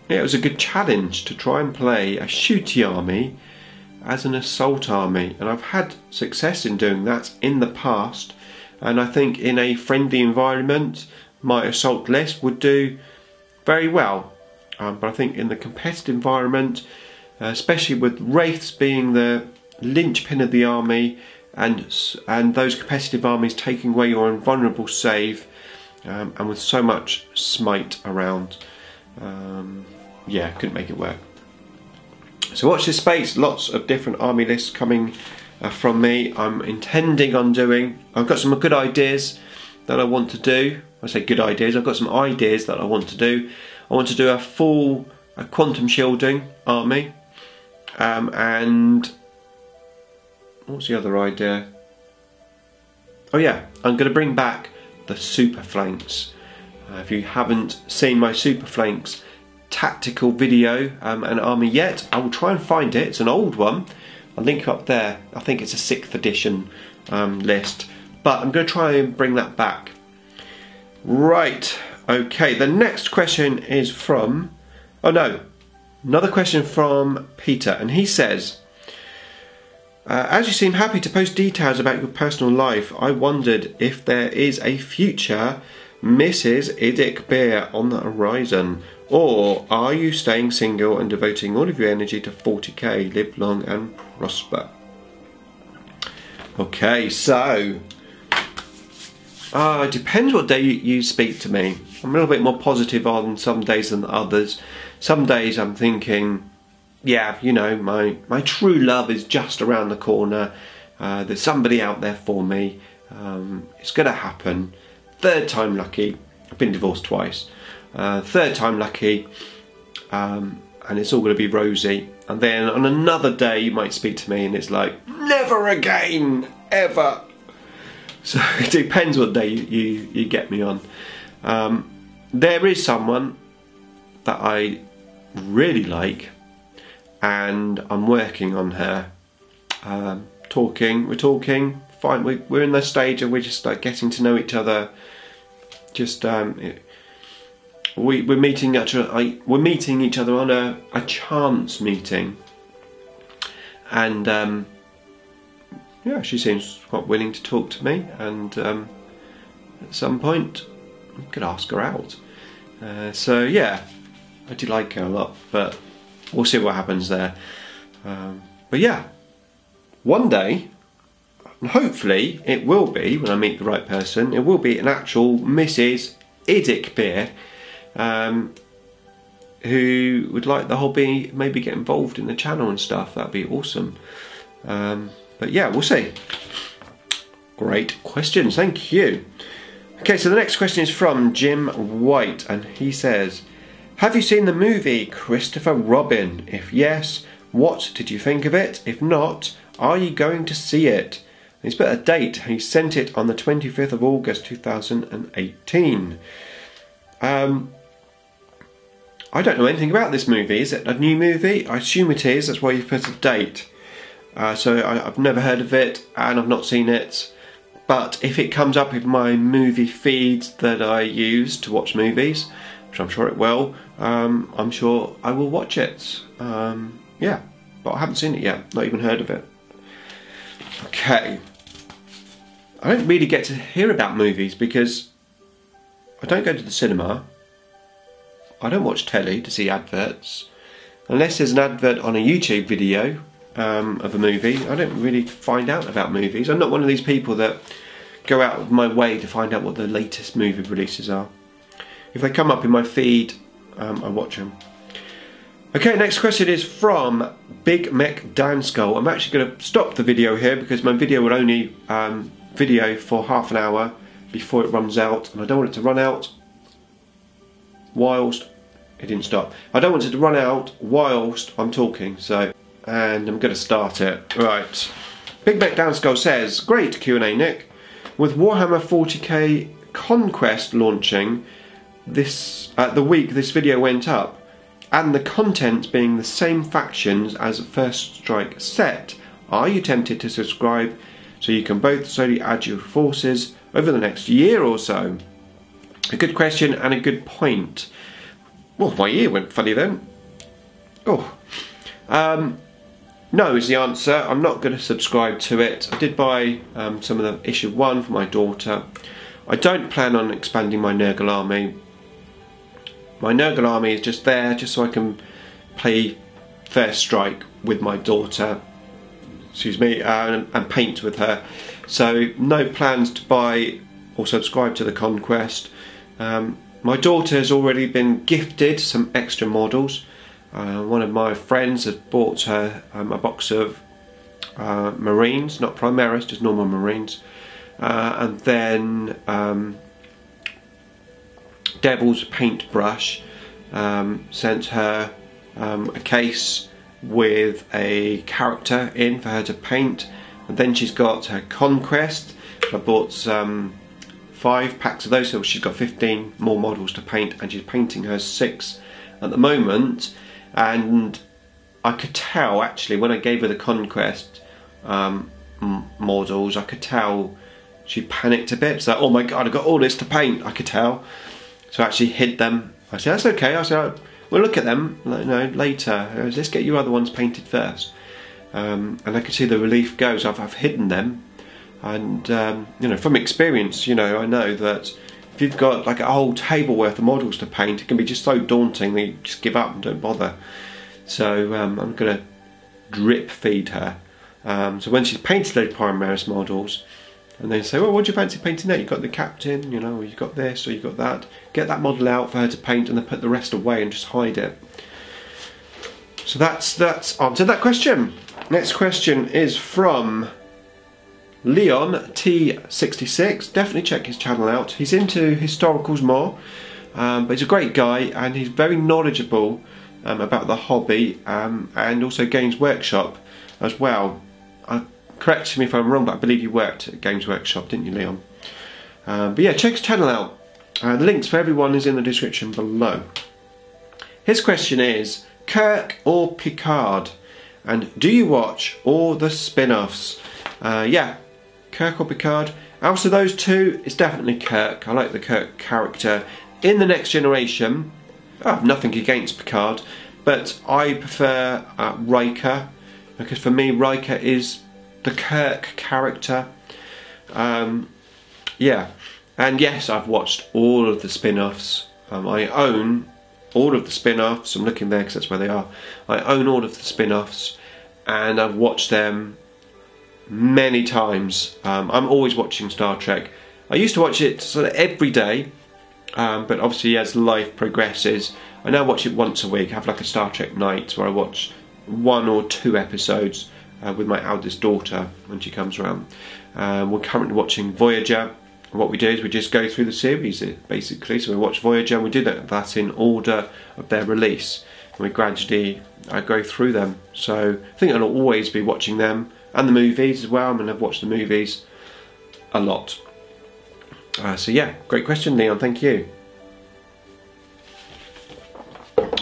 yeah, it was a good challenge to try and play a shooty army as an assault army, and I've had success in doing that in the past, and I think in a friendly environment my assault list would do very well, but I think in the competitive environment, especially with wraiths being the linchpin of the army, and those competitive armies taking away your invulnerable save, and with so much smite around, yeah, couldn't make it work. So watch this space, lots of different army lists coming from me. I'm intending on doing, I've got some good ideas that I want to do. I say good ideas, I've got some ideas that I want to do. I want to do a full quantum shielding army, and what's the other idea? Oh yeah, I'm going to bring back the super flanks. If you haven't seen my super flanks tactical video and army yet, I will try and find it. It's an old one. I'll link it up there. I think it's a 6th edition list, but I'm going to try and bring that back. Right, okay, the next question is from, oh no, another question from Peter, and he says, as you seem happy to post details about your personal life, I wondered if there is a future Mrs. IDICBeer on the horizon, or are you staying single and devoting all of your energy to 40k, live long and prosper? Okay, so it depends what day you speak to me. I'm a little bit more positive on some days than others. Some days I'm thinking, yeah, you know, my true love is just around the corner. There's somebody out there for me. It's going to happen. Third time lucky. I've been divorced twice. Third time lucky, and it's all going to be rosy. And then on another day you might speak to me and it's like, never again, ever. So it depends what day you get me on. There is someone that I really like, and I'm working on her. We're talking, fine. We're in the stage of we're just like getting to know each other. Just we're meeting each other on a chance meeting, and yeah, she seems quite willing to talk to me, and at some point I could ask her out. So yeah, I do like her a lot, but we'll see what happens there. But yeah, one day, and hopefully it will be, when I meet the right person, it will be an actual Mrs. IDICBeer, who would like the hobby, maybe get involved in the channel and stuff. That'd be awesome. But yeah, we'll see. Great questions, thank you. Okay, so the next question is from Jim White, and he says, have you seen the movie Christopher Robin? If yes, what did you think of it? If not, are you going to see it? He's put a date. He sent it on the 25th of August 2018. I don't know anything about this movie. Is it a new movie? I assume it is. That's why you've put a date. So I've never heard of it and I've not seen it. But if it comes up in my movie feeds that I use to watch movies, which I'm sure it will, I'm sure I will watch it. Yeah, but I haven't seen it yet. Not even heard of it. Okay. I don't really get to hear about movies because I don't go to the cinema. I don't watch telly to see adverts. Unless there's an advert on a YouTube video of a movie, I don't really find out about movies. I'm not one of these people that go out of my way to find out what the latest movie releases are. If they come up in my feed, I watch them. Okay, next question is from Mek Danskull. I'm actually going to stop the video here because my video will only video for half an hour before it runs out, and I don't want it to run out whilst it didn't stop. I don't want it to run out whilst I'm talking, so, and I'm going to start it. Right. Mek Danskull says, great Q&A, Nick. With Warhammer 40k Conquest launching the week this video went up, and the content being the same factions as First Strike set, are you tempted to subscribe so you can both slowly add your forces over the next year or so? A good question and a good point. Well, my ear went funny then. Oh. No is the answer. I'm not going to subscribe to it. I did buy some of the issue 1 for my daughter. I don't plan on expanding my Nurgle army. My Nurgle army is just there just so I can play First Strike with my daughter, excuse me, and paint with her. So no plans to buy or subscribe to the Conquest. My daughter has already been gifted some extra models. One of my friends has bought her a box of Marines, not Primaris, just normal Marines, and then Devil's Paintbrush sent her a case with a character in for her to paint, and then she's got her Conquest. I bought 5 packs of those, so she's got 15 more models to paint, and she's painting her 6 at the moment. And I could tell actually when I gave her the Conquest models, I could tell she panicked a bit. It's like, oh my god, I've got all this to paint. I could tell. So I actually hid them. I said, that's okay. I said, we'll look at them, you know, later. Let's get your other ones painted first. And I could see the relief go. So I've hidden them. And you know, from experience, you know, I know that if you've got like a whole table worth of models to paint, it can be just so daunting that you just give up and don't bother. So I'm going to drip feed her. So when she's painted those Primaris models, and they say, well, what do you fancy painting now? You've got the Captain, you know, or you've got this, or you've got that. Get that model out for her to paint, and then put the rest away and just hide it. So that's answered that question. Next question is from Leon T66. Definitely check his channel out. He's into historicals more, but he's a great guy and he's very knowledgeable about the hobby and also Games Workshop as well. Correct me if I'm wrong, but I believe you worked at Games Workshop, didn't you, Leon? But yeah, check his channel out. The links for everyone is in the description below. His question is, Kirk or Picard? And do you watch all the spin-offs? Yeah, Kirk or Picard. Out of those two, it's definitely Kirk. I like the Kirk character. In the Next Generation, I have nothing against Picard, but I prefer Riker, because for me Riker is the Kirk character. Yeah, and yes, I've watched all of the spin-offs. I own all of the spin-offs. I'm looking there because that's where they are. I own all of the spin-offs and I've watched them many times. I'm always watching Star Trek. I used to watch it sort of every day, but obviously as life progresses, I now watch it once a week. I have like a Star Trek night where I watch 1 or 2 episodes with my eldest daughter when she comes around. We're currently watching Voyager. What we do is we just go through the series basically. So we watch Voyager and we do that in order of their release. And we gradually go through them. So I think I'll always be watching them and the movies as well. I mean, I've watched the movies a lot. So yeah, great question, Leon, thank you.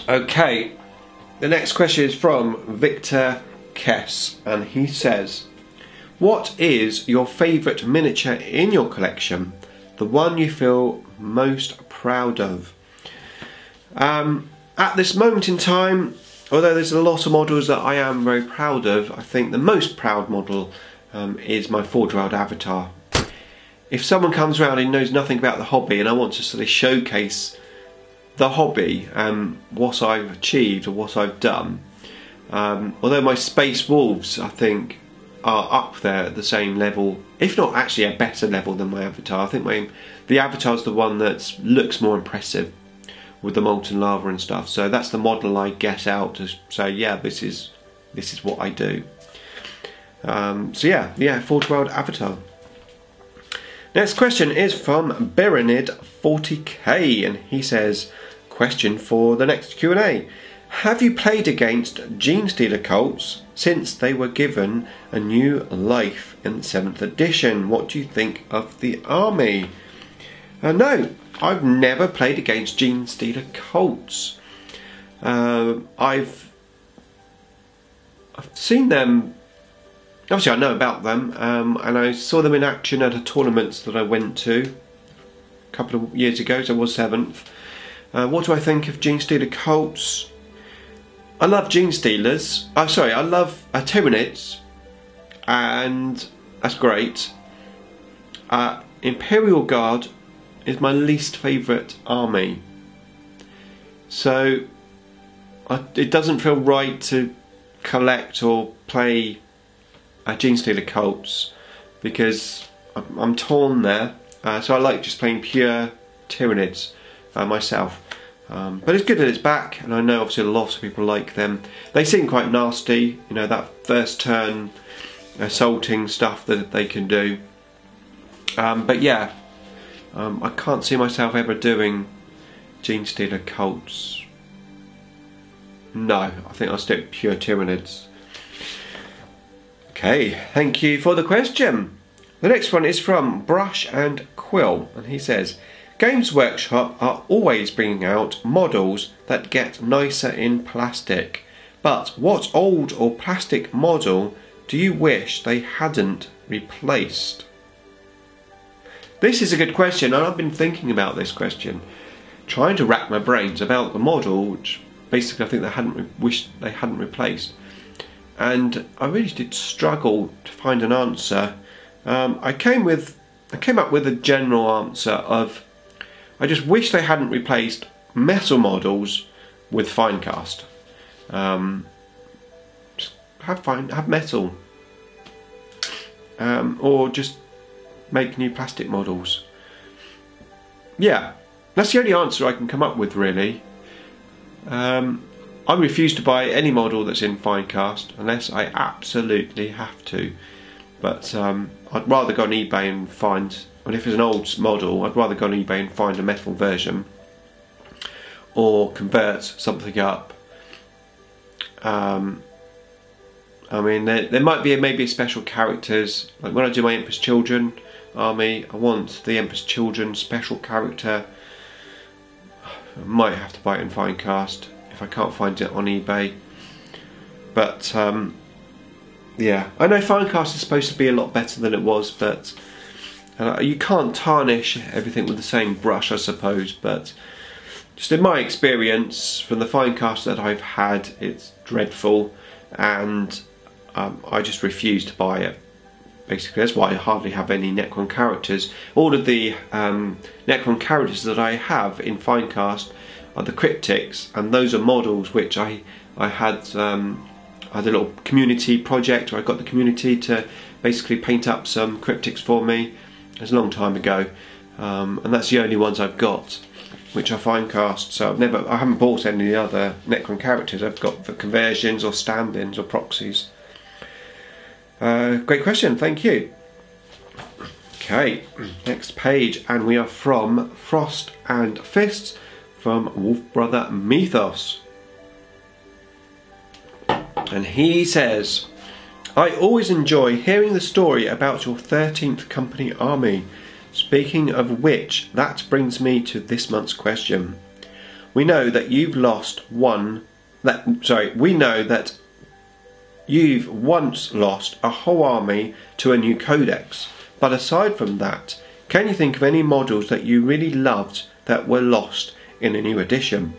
Okay, the next question is from Victor Kess, and he says, what is your favourite miniature in your collection? The one you feel most proud of? At this moment in time, although there's a lot of models that I am very proud of, I think the most proud model is my 4-year-old avatar. If someone comes around and knows nothing about the hobby and I want to sort of showcase the hobby and what I've achieved or what I've done, although my Space Wolves I think are up there at the same level, if not actually a better level than my avatar. I think the avatar's the one that looks more impressive with the molten lava and stuff, so that's the model I get out to say, yeah, this is what I do. So yeah, 4-year-old avatar. Next question is from BEERANID 40k, and he says, question for the next Q&A. Have you played against Genestealer cults since they were given a new life in the 7th edition? What do you think of the army? No, I've never played against Genestealer cults. I've seen them. Obviously I know about them, and I saw them in action at a tournament that I went to a couple of years ago, so I was 7th. What do I think of Genestealer cults? I love Genestealers. I love Tyranids, and that's great. Imperial Guard is my least favourite army. So it doesn't feel right to collect or play Genestealer cults because I'm torn there. So I like just playing pure Tyranids myself. But it's good that it's back, and I know obviously a lot of people like them. They seem quite nasty, you know, that first turn assaulting stuff that they can do. But yeah, I can't see myself ever doing Genestealer cults. No, I think I'll stick pure Tyranids. Okay, thank you for the question. The next one is from Brush and Quill, and he says, Games Workshop are always bringing out models that get nicer in plastic, but what old or plastic model do you wish they hadn't replaced? This is a good question, and I've been thinking about this question, trying to rack my brains about the model which basically I think wished they hadn't replaced. And I really did struggle to find an answer. I came up with a general answer of, I just wish they hadn't replaced metal models with Finecast. Just have metal, or just make new plastic models. Yeah, that's the only answer I can come up with, really. I refuse to buy any model that's in Finecast unless I absolutely have to. But I'd rather go on eBay and find, and if it's an old model, I'd rather go on eBay and find a metal version or convert something up. I mean, there might be maybe special characters. Like when I do my Emperor's Children army, I want the Emperor's Children special character. I might have to buy it in Finecast if I can't find it on eBay. But yeah, I know Finecast is supposed to be a lot better than it was, but you can't tarnish everything with the same brush, I suppose. But just in my experience from the Finecast that I've had, it's dreadful, and I just refuse to buy it. Basically, that's why I hardly have any Necron characters. All of the Necron characters that I have in Finecast are the cryptics, and those are models which I had a little community project where I got the community to basically paint up some cryptics for me. It was a long time ago, and that's the only ones I've got which are Finecast. So I haven't bought any other Necron characters. I've got the conversions or stand-ins or proxies. Great question, thank you. Okay, next page, and we are from Frost and Fists from Wolf Brother Methos. And he says, I always enjoy hearing the story about your 13th Company Army. Speaking of which, that brings me to this month's question. We know that you've once lost a whole army to a new codex, but aside from that, can you think of any models that you really loved that were lost in a new edition?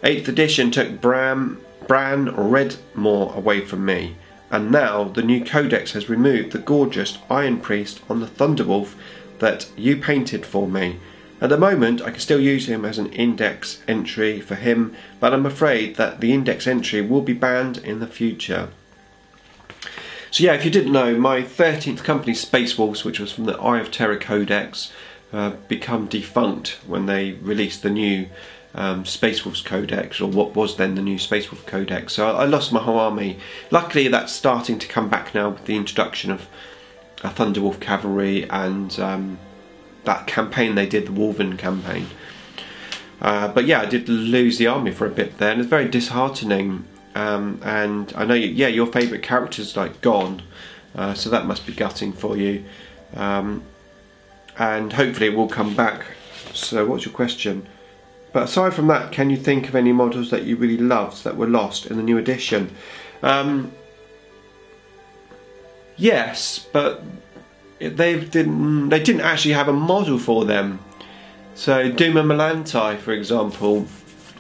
8th edition took Bran Redmore away from me, and now the new codex has removed the gorgeous Iron Priest on the Thunderwolf that you painted for me. At the moment I can still use him as an index entry for him, but I'm afraid that the index entry will be banned in the future. So yeah, if you didn't know, my 13th Company Space Wolves, which was from the Eye of Terror Codex, become defunct when they released the new Space Wolves Codex, or what was then the new Space Wolf Codex. So I lost my whole army. Luckily that's starting to come back now with the introduction of a Thunderwolf Cavalry and that campaign they did, the Wolven campaign. But yeah, I did lose the army for a bit there, and it's very disheartening. And I know, your favourite character's like gone, so that must be gutting for you. And hopefully it will come back. So what's your question? But aside from that, can you think of any models that you really loved that were lost in the new edition? Yes, but they didn't actually have a model for them. So Duma Melantai, for example,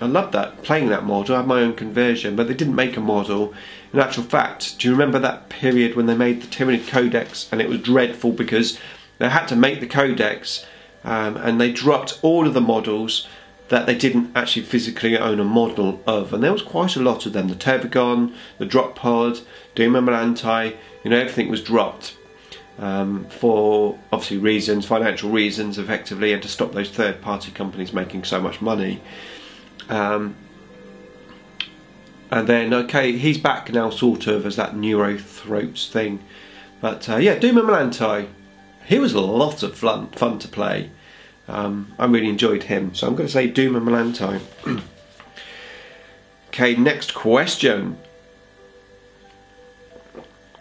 I loved that, playing that model. I had my own conversion, but they didn't make a model. In actual fact, do you remember that period when they made the Tyranid Codex, and it was dreadful because they had to make the Codex and they dropped all of the models that they didn't actually physically own a model of, and there was quite a lot of them. The Tervagon, the Drop Pod, Duma Melantai, everything was dropped for obviously reasons, financial reasons effectively, and to stop those third-party companies making so much money. And then, okay, he's back now sort of as that Neurothropes thing. But yeah, Duma Melantai, he was a lot of fun to play. I really enjoyed him, so I'm going to say Duma Melantai. Okay, next question.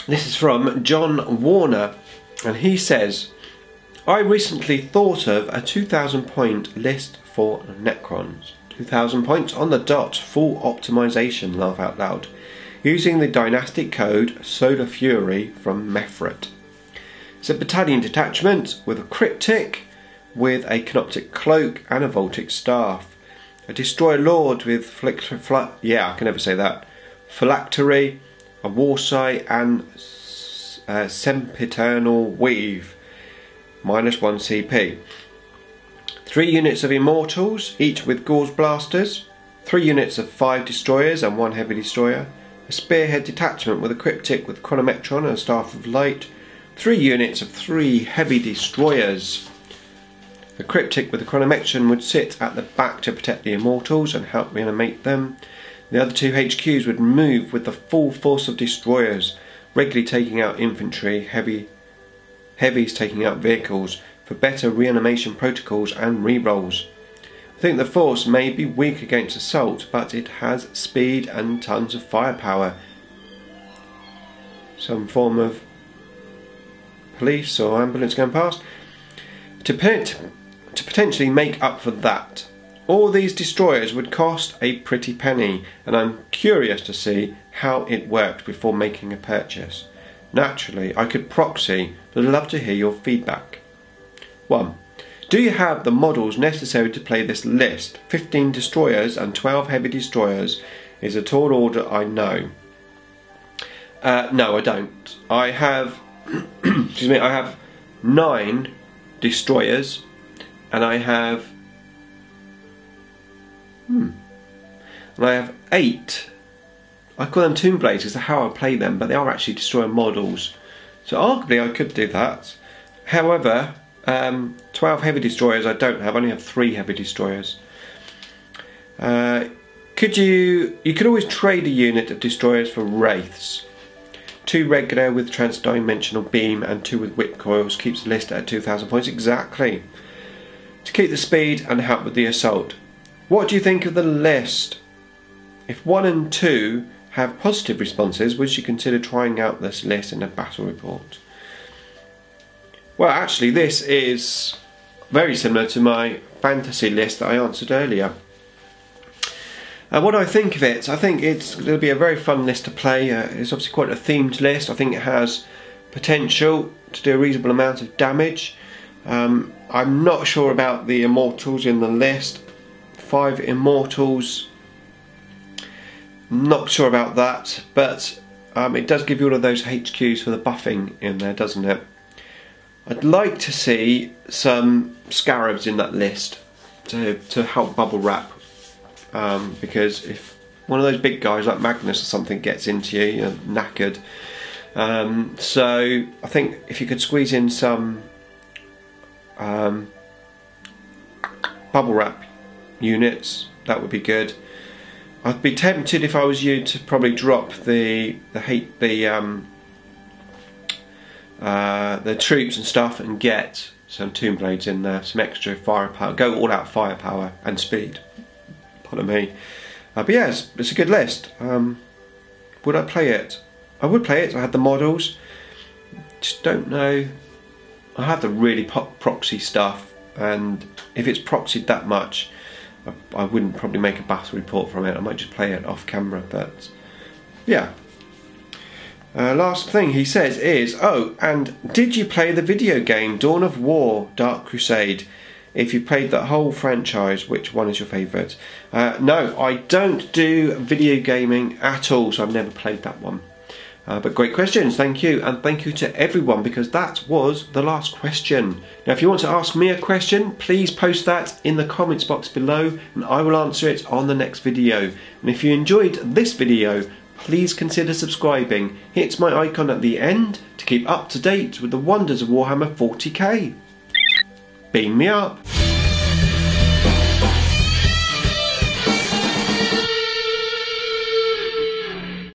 This is from John Warner, and he says, I recently thought of a 2,000 point list for Necrons. 2,000 points on the dot, full optimization, laugh out loud, using the dynastic code Solar Fury from Mefret. It's a battalion detachment with a cryptic, with a canoptic cloak and a voltic staff. A destroyer lord with phylactery, a warsight and sempiternal weave. -1 CP. 3 units of immortals, each with gauze blasters. 3 units of 5 destroyers and 1 heavy destroyer. A spearhead detachment with a cryptic with chronometron and a staff of light. 3 units of 3 heavy destroyers. The cryptic with the chronometron would sit at the back to protect the immortals and help reanimate them. The other 2 HQs would move with the full force of destroyers, regularly taking out infantry, heavies taking out vehicles, for better reanimation protocols and rerolls. I think the force may be weak against assault, but it has speed and tons of firepower. Some form of police or ambulance going past. To potentially make up for that, all these destroyers would cost a pretty penny, and I'm curious to see how it worked before making a purchase. Naturally, I could proxy, but I'd love to hear your feedback. 1. Do you have the models necessary to play this list? 15 destroyers and 12 heavy destroyers is a tall order, I know. No, I don't. I have excuse me, I have 9 destroyers, and I have 8. I call them Tomb Blades because that's how I play them, but they are actually destroyer models. So arguably I could do that. However, 12 heavy destroyers I don't have. I only have 3 heavy destroyers. You could always trade a unit of destroyers for wraiths. 2 regular with transdimensional beam and 2 with whip coils keeps the list at 2,000 points exactly. To keep the speed and help with the assault. What do you think of the list? If 1 and 2 have positive responses. Would you consider trying out this list in a battle report? Well, actually this is very similar to my fantasy list that I answered earlier. What do I think of it? I think it'll be a very fun list to play. It's obviously quite a themed list. I think it has potential to do a reasonable amount of damage. I'm not sure about the immortals in the list. 5 immortals, not sure about that, but it does give you all of those HQs for the buffing in there, doesn't it? I'd like to see some scarabs in that list to help bubble wrap, because if one of those big guys like Magnus or something gets into you, you're knackered. So I think if you could squeeze in some bubble wrap units, that would be good. I'd be tempted, if I was you, to probably drop the troops and stuff and get some Tomb Blades in there, some extra firepower, go all out firepower and speed. Pardon me. But yeah, it's a good list. Would I play it? I would play it. I had the models. Just don't know. I have the really proxy stuff, and if it's proxied that much, I wouldn't probably make a battle report from it. I might just play it off camera. But yeah. Last thing he says is, oh, and did you play the video game Dawn of War, Dark Crusade? If you played that whole franchise, which one is your favourite? No, I don't do video gaming at all, so I've never played that one. But great questions, thank you, and thank you to everyone, because that was the last question. Now if you want to ask me a question, please post that in the comments box below and I will answer it on the next video. And if you enjoyed this video, please consider subscribing. Hit my icon at the end to keep up to date with the Wonders of Warhammer 40k. Beam me up!